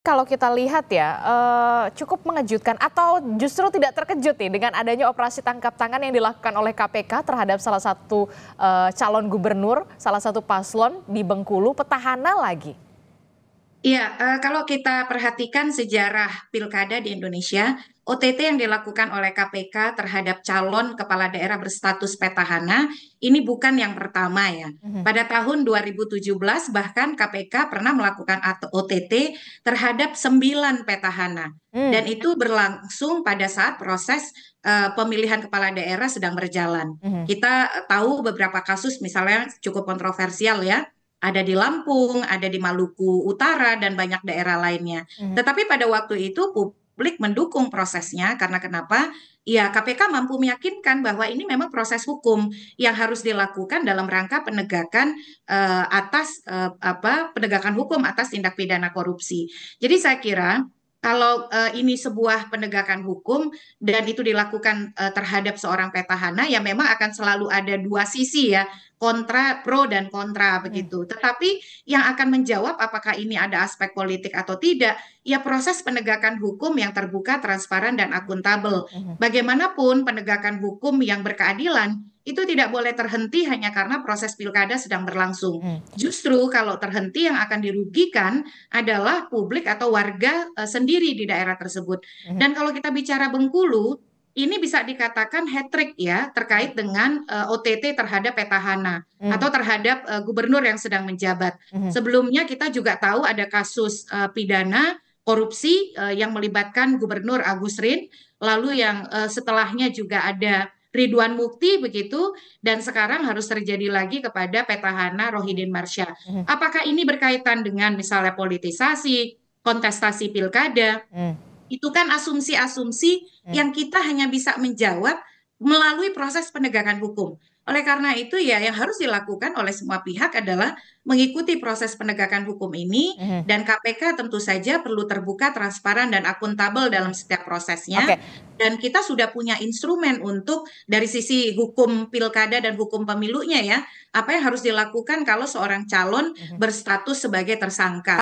kalau kita lihat ya, cukup mengejutkan atau justru tidak terkejut nih dengan adanya operasi tangkap tangan yang dilakukan oleh KPK terhadap salah satu calon gubernur, salah satu paslon di Bengkulu, petahana lagi. Iya, kalau kita perhatikan sejarah pilkada di Indonesia, OTT yang dilakukan oleh KPK terhadap calon kepala daerah berstatus petahana ini bukan yang pertama ya. Mhm. Pada tahun 2017 bahkan KPK pernah melakukan OTT terhadap 9 petahana. Hmm. Dan itu berlangsung pada saat proses pemilihan kepala daerah sedang berjalan. Mhm. Kita tahu beberapa kasus misalnya cukup kontroversial ya, ada di Lampung, ada di Maluku Utara, dan banyak daerah lainnya. Mhm. Tetapi pada waktu itu publik mendukung prosesnya karena kenapa? Ya, KPK mampu meyakinkan bahwa ini memang proses hukum yang harus dilakukan dalam rangka penegakan penegakan hukum atas tindak pidana korupsi. Jadi saya kira kalau ini sebuah penegakan hukum dan itu dilakukan terhadap seorang petahana, ya memang akan selalu ada dua sisi ya, kontra, pro dan kontra Mhm. begitu. Tetapi yang akan menjawab apakah ini ada aspek politik atau tidak, ya proses penegakan hukum yang terbuka, transparan dan akuntabel. Mhm. Bagaimanapun penegakan hukum yang berkeadilan itu tidak boleh terhenti hanya karena proses pilkada sedang berlangsung. Mhm. Justru kalau terhenti yang akan dirugikan adalah publik atau warga sendiri di daerah tersebut. Mhm. Dan kalau kita bicara Bengkulu, ini bisa dikatakan hat-trick ya terkait dengan OTT terhadap petahana Mhm. atau terhadap gubernur yang sedang menjabat. Mhm. Sebelumnya kita juga tahu ada kasus pidana korupsi yang melibatkan Gubernur Agus Rin, lalu yang setelahnya juga ada Ridwan Mukti begitu, dan sekarang harus terjadi lagi kepada petahana Rohidin Marsya. Mhm. Apakah ini berkaitan dengan misalnya politisasi, kontestasi pilkada? Mhm. Itu kan asumsi-asumsi Mhm. yang kita hanya bisa menjawab melalui proses penegakan hukum. Oleh karena itu ya yang harus dilakukan oleh semua pihak adalah mengikuti proses penegakan hukum ini, Mhm. dan KPK tentu saja perlu terbuka, transparan dan akuntabel dalam setiap prosesnya. Oke. Dan kita sudah punya instrumen untuk dari sisi hukum pilkada dan hukum pemilunya ya, apa yang harus dilakukan kalau seorang calon Mhm. berstatus sebagai tersangka.